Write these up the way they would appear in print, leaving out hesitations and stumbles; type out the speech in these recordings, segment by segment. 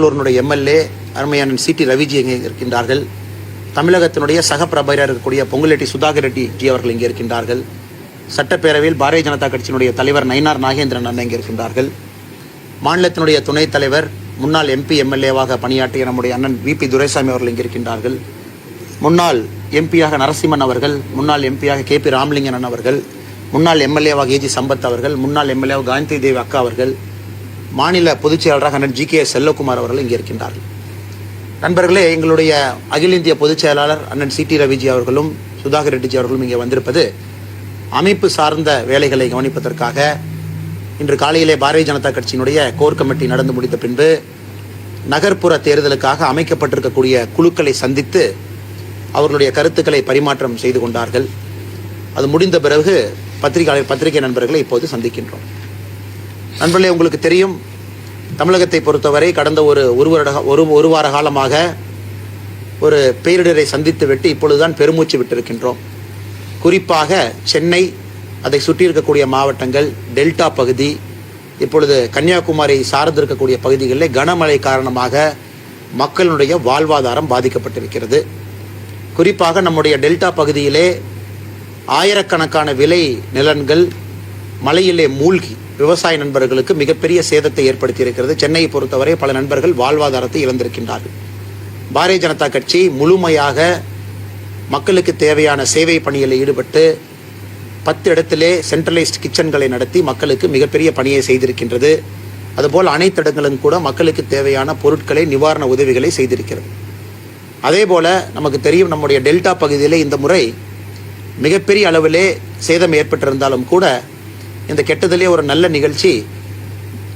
MLA அருமையான CD Raviji இங்கே இருக்கின்றார்கள். தமிழகத்தினுடைய சக பிரபையராக இருக்கக்கூடிய பொங்குலெட்டி சுதாகர் ரெட்டி ஜி அவர்கள் இங்கே இருக்கின்றார்கள். சட்டப்பேரவையில் பாரதிய ஜனதா கட்சியினுடைய தலைவர் நயினார் நாகேந்திரன் அண்ணன் இங்கே இருக்கின்றார்கள். மாநிலத்தினுடைய துணைத் தலைவர் முன்னாள் எம்பி எம்எல்ஏவாக பணியாற்றிய நம்முடைய அண்ணன் விபி துரைசாமி அவர்கள் இங்கே இருக்கின்றார்கள். முன்னாள் எம்பியாக நரசிம்மன் அவர்கள், முன்னாள் எம்பியாக கேபி ராமலிங்கன் அவர்கள், முன்னாள் எம்எல்ஏவாக ஏஜி சம்பத் அவர்கள், முன்னாள் எம்எல்ஏவாக காந்தி தேவி அக்கா அவர்கள், மாநில பொதுச் செயலாளராக அண்ணன் ஜி.கே. செல்லகுமார் அவர்கள் இங்கே இருக்கின்றார்கள். நண்பர்களே, எங்களுடைய அகில இந்திய பொதுச் செயலாளர் அண்ணன் சிடி ரவிஜி அவர்களும் சுதாகர் ரெட்டிஜி அவர்களும் இங்கே வந்திருப்பது அமைப்பு சார்ந்த வேலைகளை கவனிப்பதற்காக. இன்று காலையிலே பாரதிய ஜனதா கட்சியினுடைய கோர் கமிட்டி நடந்து முடித்த பின்பு நகர்ப்புற தேர்தலுக்காக அமைக்கப்பட்டிருக்கக்கூடிய குழுக்களை சந்தித்து அவர்களுடைய கருத்துக்களை பரிமாற்றம் செய்து கொண்டார்கள். அது முடிந்த பிறகு பத்திரிகை நண்பர்களை இப்போது சந்திக்கின்றோம். நண்பர்களே, உங்களுக்கு தெரியும், தமிழகத்தை பொறுத்தவரை கடந்த ஒரு வார காலமாக ஒரு பேரிடரை சந்தித்து விட்டு இப்பொழுதுதான் பெருமூச்சு விட்டிருக்கின்றோம். குறிப்பாக சென்னை, அதை சுற்றி இருக்கக்கூடிய மாவட்டங்கள், டெல்டா பகுதி, இப்பொழுது கன்னியாகுமரி சார்ந்திருக்கக்கூடிய பகுதிகளில் கனமழை காரணமாக மக்களுடைய வாழ்வாதாரம் பாதிக்கப்பட்டிருக்கிறது. குறிப்பாக நம்முடைய டெல்டா பகுதியிலே ஆயிரக்கணக்கான விளை நிலங்கள் மழையிலே மூழ்கி விவசாய நண்பர்களுக்கு மிகப்பெரிய சேதத்தை ஏற்படுத்தி இருக்கிறது. சென்னையை பொறுத்தவரை பல நண்பர்கள் வாழ்வாதாரத்தை இழந்திருக்கின்றார்கள். பாரதிய ஜனதா கட்சி முழுமையாக மக்களுக்கு தேவையான சேவை பணியில் ஈடுபட்டு 10 இடத்திலே சென்ட்ரலைஸ்ட் கிச்சன்களை நடத்தி மக்களுக்கு மிகப்பெரிய பணியை செய்திருக்கின்றது. அதுபோல் அனைத்து இடங்களும் கூட மக்களுக்கு தேவையான பொருட்களை, நிவாரண உதவிகளை செய்திருக்கிறது. அதே போல நமக்கு தெரியும், நம்முடைய டெல்டா பகுதியிலே இந்த முறை மிகப்பெரிய அளவிலே சேதம் ஏற்பட்டிருந்தாலும் கூட இந்த கெட்டதிலே ஒரு நல்ல நிகழ்ச்சி,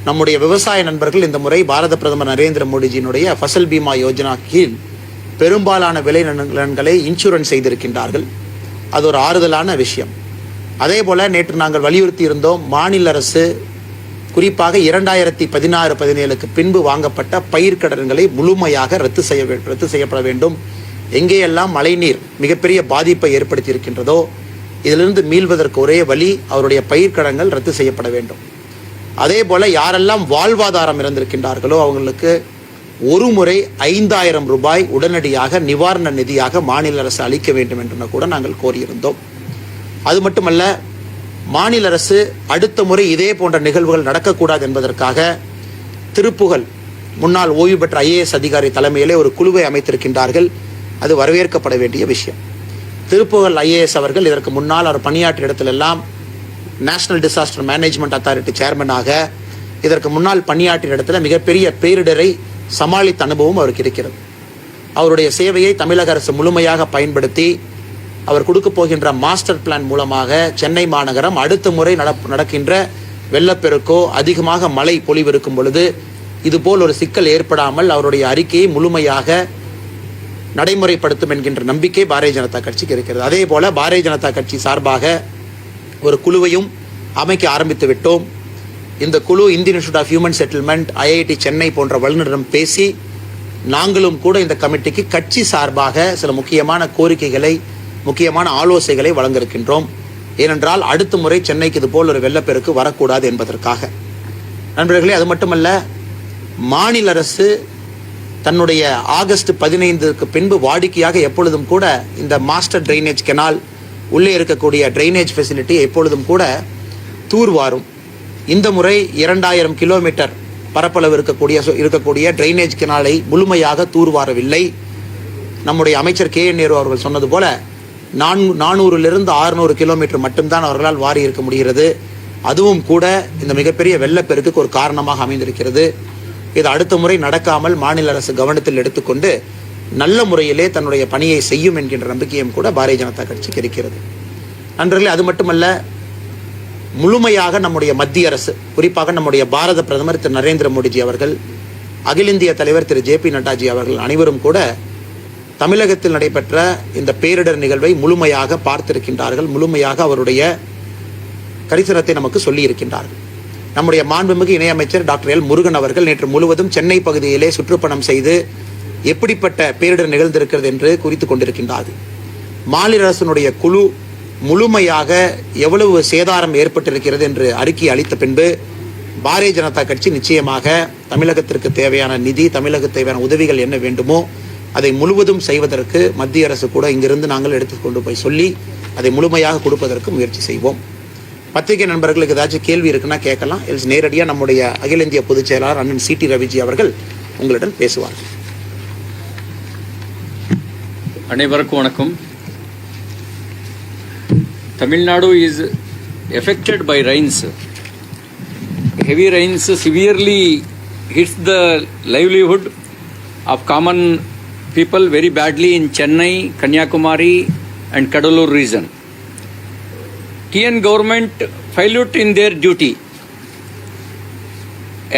நம்முடைய விவசாய நண்பர்கள் இந்த முறை பாரத பிரதமர் நரேந்திர மோடிஜியினுடைய ஃபசல் பீமா யோஜனா கீழ் பெரும்பாலான விளை நிலங்களை இன்சூரன்ஸ் செய்திருக்கின்றார்கள். அது ஒரு ஆறுதலான விஷயம். அதே போல நேற்று நாங்கள் வலியுறுத்தி இருந்தோம், மாநில அரசு குறிப்பாக 2016-17 பின்பு வாங்கப்பட்ட பயிர்க்கடன்களை முழுமையாக ரத்து செய்யப்பட வேண்டும். எங்கேயெல்லாம் மழைநீர் மிகப்பெரிய பாதிப்பை ஏற்படுத்தி இருக்கின்றதோ இதிலிருந்து மீள்வதற்கு ஒரே வழி அவருடைய பயிர்க்கடன்கள் ரத்து செய்யப்பட வேண்டும். அதே போல யாரெல்லாம் வாழ்வாதாரம் இழந்திருக்கின்றார்களோ அவங்களுக்கு ஒரு முறை 5000 ரூபாய் உடனடியாக நிவாரண நிதியாக மாநில அரசு அளிக்க வேண்டும் என்று கூட நாங்கள் கோரியிருந்தோம். அது மட்டுமல்ல, மாநில அரசு அடுத்த முறை இதே போன்ற நிகழ்வுகள் நடக்கக்கூடாது என்பதற்காக திருப்புகழ் முன்னாள் ஓய்வு பெற்ற IAS அதிகாரி தலைமையிலே ஒரு குழுவை அமைத்திருக்கின்றார்கள். அது வரவேற்கப்பட வேண்டிய விஷயம். திருப்புகழ் IAS அவர்கள் இதற்கு முன்னால் அவர் பணியாற்றிய இடத்திலெல்லாம் நேஷனல் டிசாஸ்டர் மேனேஜ்மெண்ட் அத்தாரிட்டி சேர்மனாக இதற்கு முன்னால் பணியாற்றிய இடத்துல மிகப்பெரிய பேரிடரை சமாளித்த அனுபவம் அவருக்கு இருக்கிறது. அவருடைய சேவையை தமிழக அரசு முழுமையாக பயன்படுத்தி அவர் கொடுக்க போகின்ற மாஸ்டர் பிளான் மூலமாக சென்னை மாநகரம் அடுத்த முறை நடக்கின்ற வெள்ளப்பெருக்கோ அதிகமாக மழை பொழிவு இருக்கும் பொழுது இதுபோல் ஒரு சிக்கல் ஏற்படாமல் அவருடைய அறிக்கையை முழுமையாக நடைமுறைப்படுத்தும் என்கின்ற நம்பிக்கை பாரதிய ஜனதா கட்சிக்கு இருக்கிறது. அதே போல பாரதிய ஜனதா கட்சி சார்பாக ஒரு குழுவையும் அமைக்க ஆரம்பித்து விட்டோம். இந்த குழு Indian institute of human settlement, IIT Chennai போன்ற வல்லுநரிடம் பேசி நாங்களும் கூட இந்த கமிட்டிக்கு கட்சி சார்பாக சில முக்கியமான கோரிக்கைகளை, முக்கியமான ஆலோசனைகளை வழங்க இருக்கின்றோம். ஏனென்றால் அடுத்த முறை சென்னைக்கு இது போல் ஒரு வெள்ளப்பெருக்கு வரக்கூடாது என்பதற்காக. நண்பர்களே, அது மட்டுமல்ல, மாநில அரசு தன்னுடைய ஆகஸ்ட் 15க்கு பின்பு வாடிக்கையாக எப்பொழுதும் கூட இந்த மாஸ்டர் டிரைனேஜ் கெனால் உள்ளே இருக்கக்கூடிய டிரைனேஜ் ஃபெசிலிட்டி எப்பொழுதும் கூட தூர்வாரும். இந்த முறை 2000 கிலோமீட்டர் பரப்பளவு இருக்கக்கூடிய டிரைனேஜ் கெனாலை முழுமையாக தூர்வாரவில்லை. நம்முடைய அமைச்சர் KN நேரு அவர்கள் சொன்னது போல 400லிருந்து 600 கிலோமீட்டர் மட்டும்தான் அவர்களால் வாரி இருக்க முடிகிறது. அதுவும் கூட இந்த மிகப்பெரிய வெள்ளப்பெருக்குக்கு ஒரு காரணமாக அமைந்திருக்கிறது. இது அடுத்த முறை நடக்காமல் மாநில அரசு கவனத்தில் எடுத்துக்கொண்டு நல்ல முறையிலே தன்னுடைய பணியை செய்யும் என்கின்ற நம்பிக்கையும் கூட பாரதிய ஜனதா கட்சிக்கு இருக்கிறது. நண்பர்களே, அது மட்டுமல்ல, முழுமையாக நம்முடைய மத்திய அரசு, குறிப்பாக நம்முடைய பாரத பிரதமர் திரு நரேந்திர மோடிஜி அவர்கள், அகில இந்திய தலைவர் திரு JP நட்டாஜி அவர்கள் அனைவரும் கூட தமிழகத்தில் நடைபெற்ற இந்த பேரிடர் நிகழ்வை முழுமையாக பார்த்திருக்கின்றார்கள். முழுமையாக அவருடைய கரிசனத்தை நமக்கு சொல்லி இருக்கின்றார்கள். நம்முடைய மாண்புமிகு இணையமைச்சர் டாக்டர் எல் முருகன் அவர்கள் நேற்று முழுவதும் சென்னை பகுதியிலே சுற்றுப்பயணம் செய்து எப்படிப்பட்ட பேரிடர் நிகழ்ந்திருக்கிறது என்று குறித்து கொண்டிருக்கின்றார்கள். மாநில அரசினுடைய குழு முழுமையாக எவ்வளவு சேதாரம் ஏற்பட்டிருக்கிறது என்று அறிக்கை அளித்த பின்பு பாரதிய ஜனதா கட்சி நிச்சயமாக தமிழகத்திற்கு தேவையான நிதி, தமிழகத்துக்கு தேவையான உதவிகள் என்ன வேண்டுமோ அதை முழுவதும் செய்வதற்கு மத்திய அரசு கூட இங்கிருந்து நாங்கள் எடுத்துக்கொண்டு போய் சொல்லி அதை முழுமையாக கொடுப்பதற்கு முயற்சி செய்வோம். பத்திரிகை நண்பர்களுக்கு ஏதாச்சும் கேள்வி இருக்குன்னா கேட்கலாம். நேரடியாக நம்முடைய அகில இந்திய பொதுச் செயலாளர் அண்ணன் சி.டி. ரவிஜி அவர்கள் உங்களுடன் பேசுவார்கள். அனைவருக்கும் வணக்கம். Tamil is affected by rains. Heavy rains severely hits the livelihood of common people very badly in Chennai, Kanyakumari and Kadalur region. TN government failed in their duty,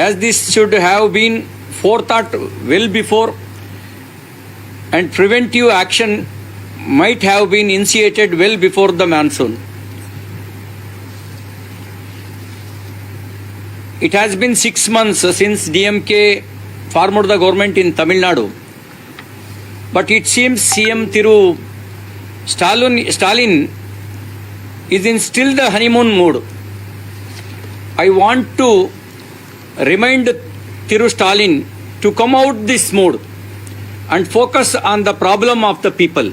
as this should have been forethought well before, and preventive action might have been initiated well before the monsoon. It has been 6 months since DMK formed the government in Tamil Nadu, but it seems CM Thiru Stalin is in still the honeymoon mood. I want to remind Thiru Stalin to come out this mood and focus on the problem of the people.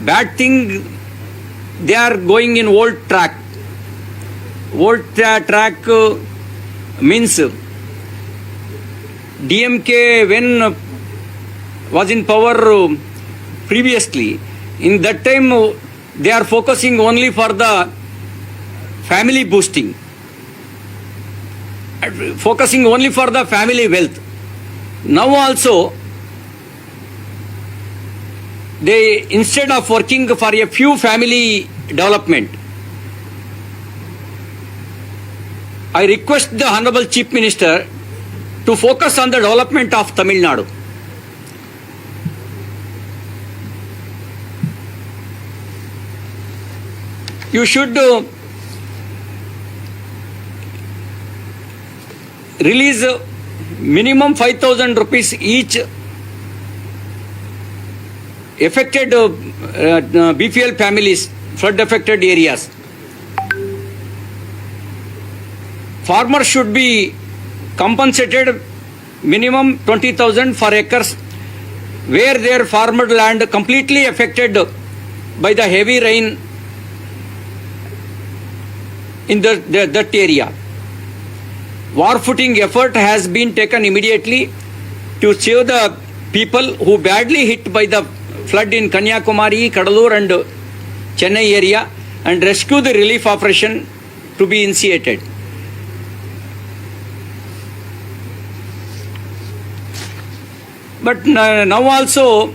Bad thing, they are going in old track. Old track means DMK when was in power previously, in that time they are focusing only for the family boosting, focusing only for the family wealth. Now also they, instead of working for a few family development, I request the Honorable Chief Minister to focus on the development of Tamil Nadu. You should release minimum 5,000 rupees each affected BPL families, flood affected areas. Farmers should be compensated minimum 20,000 for acres where their farmer land completely affected by the heavy rain in that area. War footing effort has been taken immediately to save the people who badly hit by the flood in Kanyakumari, Kadalur and Chennai area, and rescue the relief operation to be initiated. But now also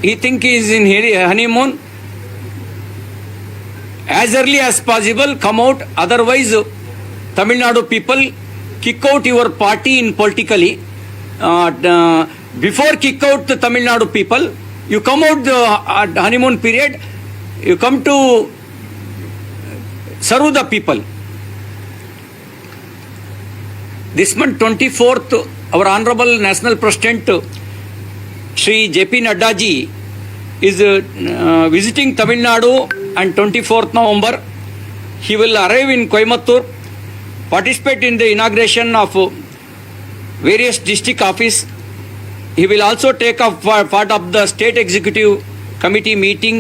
he think he is in honeymoon. As early as possible come out, otherwise Tamil Nadu people kick out your party in politically. Before kick out the Tamil Nadu people, you come out the honeymoon period, you come to serve the people. This month 24th, our Honorable National President Shri J.P. Nadda ji is visiting Tamil Nadu, and 24th November he will arrive in Coimbatore, participate in the inauguration of various district office. He will also take up part of the state executive committee meeting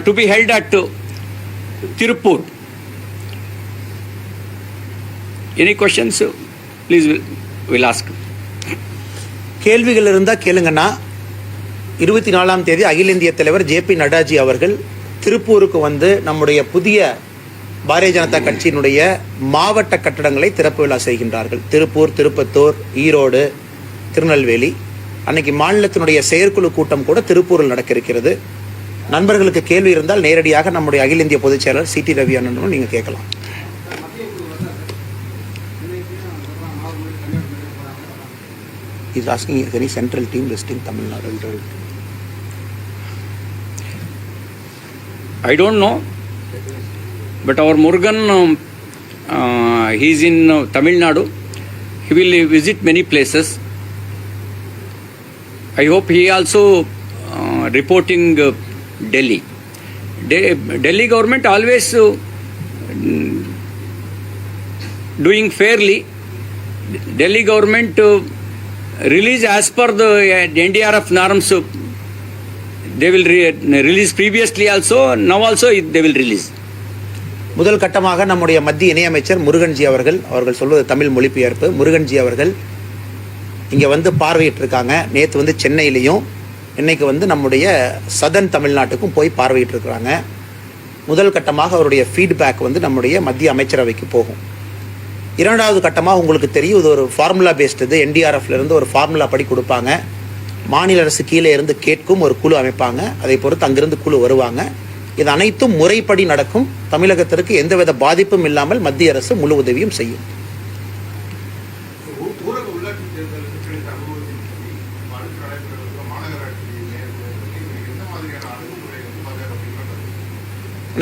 to be held at Tirupur. Any questions? Please, we'll ask. கேள்விகள் இருந்தால் கேளுங்கண்ணா. 24ஆம் தேதி அகில இந்திய தலைவர் JP. நட்டாஜி அவர்கள் திருப்பூருக்கு வந்து நம்முடைய புதிய பாரதிய ஜனதா கட்சியினுடைய மாவட்ட கட்டடங்களை திறப்பு விழா செய்கின்றார்கள். திருப்பூர், திருப்பத்தூர், ஈரோடு, திருநெல்வேலி. அன்னைக்கு மாநிலத்தினுடைய செயற்குழு கூட்டம் கூட திருப்பூரில் நடக்க இருக்கிறது. நண்பர்களுக்கு கேள்வி இருந்தால் நேரடியாக நம்முடைய அகில இந்திய பொதுச் செயலாளர் சி.டி. ரவி அண்ணனும் நீங்கள் கேட்கலாம். He's asking if any central team listing Tamil Nadu. I don't know, but our Murugan, he is in Tamil Nadu. He will visit many places. I hope he also reporting Delhi. Delhi government always doing fairly. Delhi government release as per the NDRF norms. They will release previously also. Now also they will release. முதல் கட்டமாக நம்முடைய மத்திய இணையமைச்சர் முருகன்ஜி அவர்கள் சொல்வது தமிழ் மொழிபெயர்ப்பு. முருகன்ஜி அவர்கள் இங்கே வந்து பார்வையிட்டிருக்காங்க. நேற்று வந்து சென்னையிலையும் இன்னைக்கு வந்து நம்முடைய சதன் தமிழ்நாட்டுக்கும் போய் பார்வையிட்டிருக்கிறாங்க. முதல் கட்டமாக அவருடைய ஃபீட்பேக் வந்து நம்முடைய மத்திய அமைச்சரவைக்கு போகும். இரண்டாவது கட்டமாக உங்களுக்கு தெரியும், இது ஒரு ஃபார்முலா பேஸ்டு. இது NDRFலேருந்து ஒரு ஃபார்முலா படி கொடுப்பாங்க. மாநில அரசு கீழே இருந்து கேட்கும் ஒரு குழு அமைப்பாங்க. அதை பொறுத்து அங்கிருந்து குழு வருவாங்க. இது அனைத்தும் முறைப்படி நடக்கும். தமிழகத்திற்கு எந்தவித பாதிப்பும் இல்லாமல் மத்திய அரசு முழு உதவியும் செய்யும்.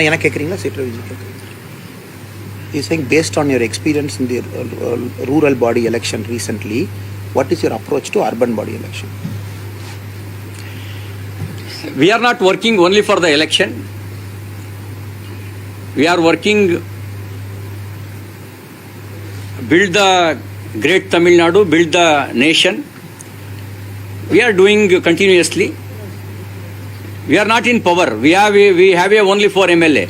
என்ன கேட்குறீங்களா? சீட்ரவிஜி கேட்குறீங்க. He's saying based on your experience in the rural body election recently, what is your approach to urban body election? We are not working only for the election. We are working build the great Tamil Nadu, build the nation. We are doing continuously. We are not in power. We have only 4 MLA,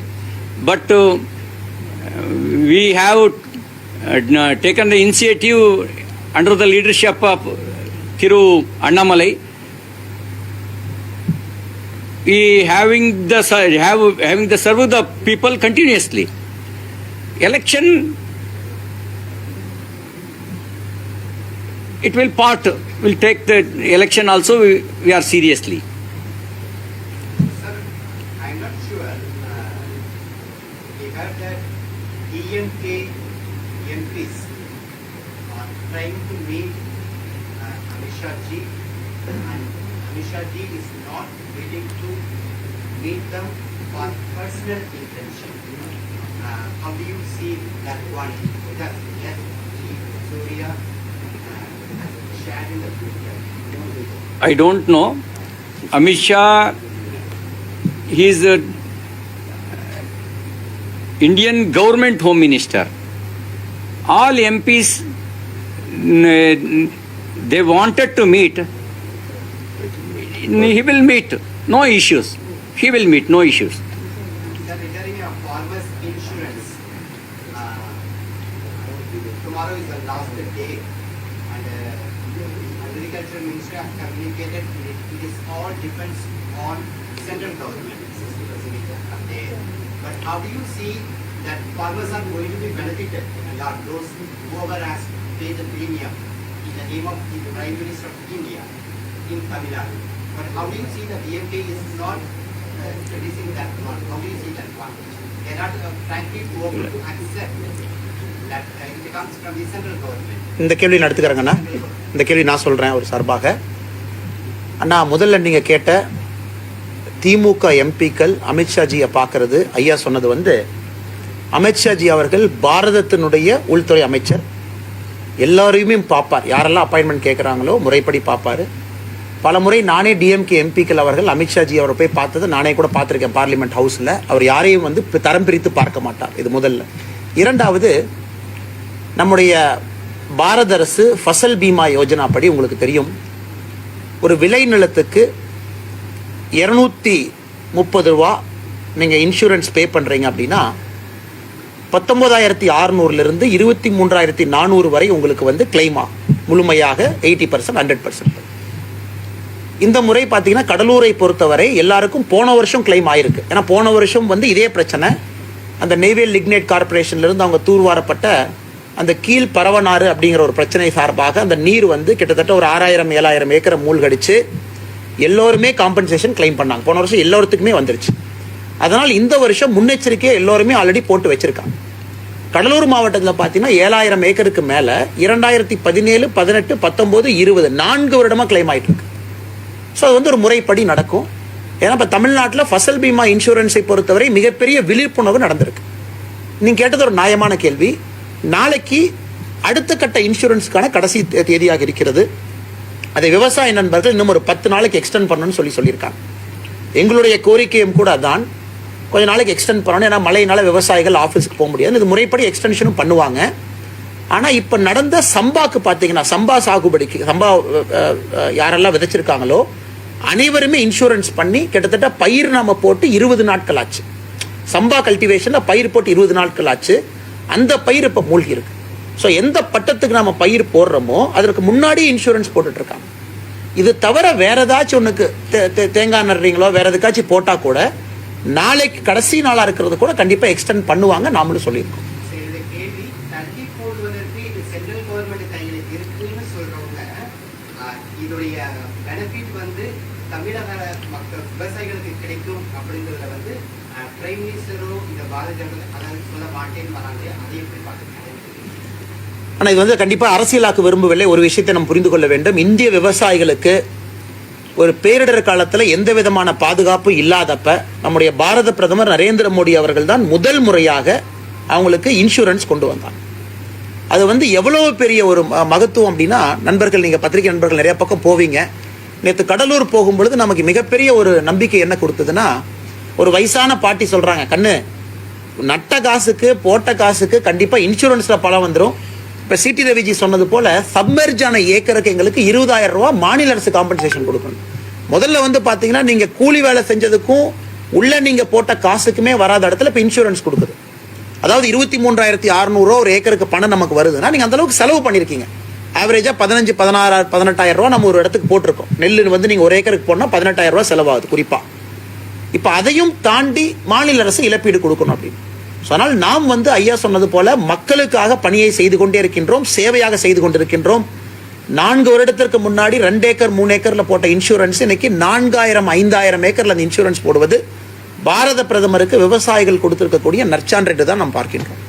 but we have taken the initiative under the leadership of Thiru Annamalai. We having the serve the people continuously. Election, it will take the election also. We are seriously. Sir, I'm not sure. We heard that DMK MPs are trying to meet Amit Shah ji, and Amit Shah ji is not willing to meet them for personal intention. How do you see that one? Because yes, Surya has shared in the future. I don't know. Amit Shah, he is a Indian government home minister. All MPs, they wanted to meet. He will meet. No issues. He will meet. No issues. Sir, regarding a farmers insurance, tomorrow is the last day, and agriculture ministry has communicated it is all depends on central government. But how do you see that farmers are going to be benefited, and are those whoever has paid the premium in the name of the Prime Minister of India in Tamil Nadu? But how do you see that DMK is not releasing that one? How do you see that one? They are not frankly open to accept that it comes from the central government. இந்த கேள்வி நான் எடுத்துக்கிறேங்கண்ணா. இந்த கேள்வி நான் சொல்கிறேன் ஒரு சார்பாக. அண்ணா, முதல்ல நீங்கள் கேட்ட திமுக எம்பிக்கள் அமித்ஷாஜியை பார்க்கறது, ஐயா சொன்னது வந்து, அமித்ஷாஜி அவர்கள் பாரதத்தினுடைய உள்துறை அமைச்சர். எல்லாரையுமே பார்ப்பார். யாரெல்லாம் அப்பாயின்மெண்ட் கேட்குறாங்களோ முறைப்படி பார்ப்பார். பல முறை நானே டிஎம்கே எம்பிக்கள் அவர்கள் அமித்ஷாஜி அவரை போய் பார்த்தது நானே கூட பார்த்துருக்கேன் பார்லிமெண்ட் ஹவுஸில். அவர் யாரையும் வந்து தரம் பிரித்து பார்க்க மாட்டார். இது முதல்ல. இரண்டாவது, நம்முடைய பாரத அரசு ஃபசல் பீமா யோஜனா படி உங்களுக்கு தெரியும், ஒரு விளை நிலத்துக்கு 230 ரூபா நீங்கள் இன்சூரன்ஸ் பே பண்ணுறீங்க அப்படின்னா 19,600 23,400 வரை உங்களுக்கு வந்து கிளைம் ஆகும். முழுமையாக 80%, 100%. இந்த முறை பார்த்தீங்கன்னா கடலூரை பொறுத்தவரை எல்லாருக்கும் போன வருஷம் கிளைம் ஆயிருக்கு. ஏன்னா போன வருஷம் வந்து இதே பிரச்சனை, அந்த நெய்வேல் லிக்னைட் கார்பரேஷன்லேருந்து அவங்க தூர்வாரப்பட்ட அந்த கீழ் பரவனாறு அப்படிங்கிற ஒரு பிரச்சனை சார்பாக அந்த நீர் வந்து கிட்டத்தட்ட ஒரு 6,000-7,000 ஏக்கரை மூழ்கடிச்சு எல்லோருமே காம்பன்சேஷன் கிளைம் பண்ணாங்க. போன வருஷம் எல்லோருத்துக்குமே வந்துருச்சு. அதனால் இந்த வருஷம் முன்னெச்சரிக்கையை எல்லோருமே ஆல்ரெடி போட்டு வச்சிருக்காங்க. கடலூர் மாவட்டத்தில் பார்த்தீங்கன்னா 7,000 ஏக்கருக்கு மேலே 2017, 18, 19, 20 4 வருடமாக கிளைம் ஆகிட்டு இருக்கு. ஸோ அது வந்து ஒரு முறைப்படி நடக்கும். ஏன்னா இப்போ தமிழ்நாட்டில் ஃபசல் பீமா இன்சூரன்ஸை பொறுத்தவரை மிகப்பெரிய விழிப்புணர்வு நடந்திருக்கு. நீங்கள் கேட்டது ஒரு நியாயமான கேள்வி. நாளைக்கு அடுத்த கட்ட இன்சூரன்ஸுக்கான கடைசி தேதியாக இருக்கிறது. அதை விவசாய நண்பர்கள் இன்னும் ஒரு 10 நாளைக்கு எக்ஸ்டெண்ட் பண்ணணும்னு சொல்லியிருக்காங்க. எங்களுடைய கோரிக்கையும் கூட அதான். கொஞ்ச நாளைக்கு எக்ஸ்டெண்ட் பண்ணணும். ஏன்னா மழையினால விவசாயிகள் ஆஃபீஸுக்கு போக முடியாது. இது முறைப்படி எக்ஸ்டென்ஷனும் பண்ணுவாங்க. ஆனால் இப்போ நடந்த சம்பாக்கு பார்த்தீங்கன்னா, சம்பா சாகுபடிக்கு சம்பா யாரெல்லாம் விதைச்சிருக்காங்களோ அனைவருமே இன்சூரன்ஸ் பண்ணி கிட்டத்தட்ட பயிர் நாம போட்டு 20 நாட்கள் ஆச்சு. சம்பா கல்டிவேஷனில் பயிர் போட்டு 20 நாட்கள் ஆச்சு. அந்த பயிர் இப்போ மூழ்கி இருக்கு. ஸோ எந்த பட்டத்துக்கு நம்ம பயிர் போடுறோமோ அதற்கு முன்னாடி இன்சூரன்ஸ் போட்டுட்டு இருக்காங்க. இது தவிர வேற ஏதாச்சும் ஒன்றுக்கு தேங்காய் நடுறீங்களோ வேற எதுக்காச்சும் போட்டால் கூட நாளைக்கு கடைசி நாளாக இருக்கிறது கூட கண்டிப்பாக எக்ஸ்டெண்ட் பண்ணுவாங்க. நாமளும் சொல்லியிருக்கோம். சரி, இந்த கேள்வி தள்ளி போடுவதற்கு இது சென்ட்ரல் கவர்மெண்ட் கையில் இருக்குன்னு சொல்றவங்க இதோடைய பெனிஃபிட் வந்து தமிழக மக்கள் விவசாயிகளுக்கு கிடைக்கும் அப்படிங்கிறத வந்து பிரைம் மினிஸ்டரோ இந்த பாரதிய ஜனதா அதாவது சொல்ல மாட்டேன்னு வராங்க. அதை எப்படி பார்க்குறீங்க? ஆனால் இது வந்து கண்டிப்பாக அரசியலாக்க விரும்பவில்லை. ஒரு விஷயத்தை நம்ம புரிந்து கொள்ள வேண்டும். இந்திய விவசாயிகளுக்கு ஒரு பேரிடர் காலத்தில் எந்த விதமான பாதுகாப்பு இல்லாதப்ப நம்முடைய பாரத பிரதமர் நரேந்திர மோடி அவர்கள் தான் முதல் முறையாக அவங்களுக்கு இன்சூரன்ஸ் கொண்டு வந்தாங்க. அது வந்து எவ்வளவு பெரிய ஒரு மகத்துவம் அப்படின்னா, நண்பர்கள், நீங்கள் பத்திரிகை நண்பர்கள் நிறைய பக்கம் போவீங்க. நேற்று கடலூர் போகும்பொழுது நமக்கு மிகப்பெரிய ஒரு நம்பிக்கை என்ன கொடுத்ததுன்னா, ஒரு வயசான பாட்டி சொல்கிறாங்க, கண்ணு நட்ட காசுக்கு போட்ட காசுக்கு கண்டிப்பாக இன்சூரன்ஸில் பணம் வந்துடும். இப்போ சிடி ரவிஜி சொன்னது போல சப்மெர்ஜ் ஆன ஏக்கருக்கு எங்களுக்கு 20,000 ரூபா மாநில அரசு காம்பன்சேஷன் கொடுக்கணும். முதல்ல வந்து பார்த்தீங்கன்னா நீங்கள் கூலி வேலை செஞ்சதுக்கும் உள்ள நீங்கள் போட்ட காசுக்குமே வராத இடத்துல இப்போ இன்சூரன்ஸ் கொடுக்குது. அதாவது 23,600 ஒரு ஏக்கருக்கு பணம் நமக்கு வருதுன்னா நீங்கள் அந்த அளவுக்கு செலவு பண்ணியிருக்கீங்க. ஆவரேஜாக 15, 16, 18,000 ரூபா நம்ம ஒரு இடத்துக்கு போட்டிருக்கோம். நெல் வந்து நீங்கள் ஒரு ஏக்கருக்கு போனால் 18,000 ரூபா செலவாகுது குறிப்பாக. இப்போ அதையும் தாண்டி மாநில அரசு இழப்பீடு கொடுக்கணும் அப்படின்னு. ஸோ அதனால் நாம் வந்து ஐயா சொன்னது போல மக்களுக்காக பணியை செய்து கொண்டே இருக்கின்றோம், சேவையாக செய்து கொண்டிருக்கின்றோம். 4 வருடத்திற்கு முன்னாடி 2 ஏக்கர் 3 ஏக்கரில் போட்ட இன்சூரன்ஸ் இன்னைக்கு 4,000, 5,000 ஏக்கரில் அந்த இன்சூரன்ஸ் போடுவது பாரத பிரதமருக்கு விவசாயிகள் கொடுத்திருக்கக்கூடிய நற்சான்று தான் நாம் பார்க்கின்றோம்.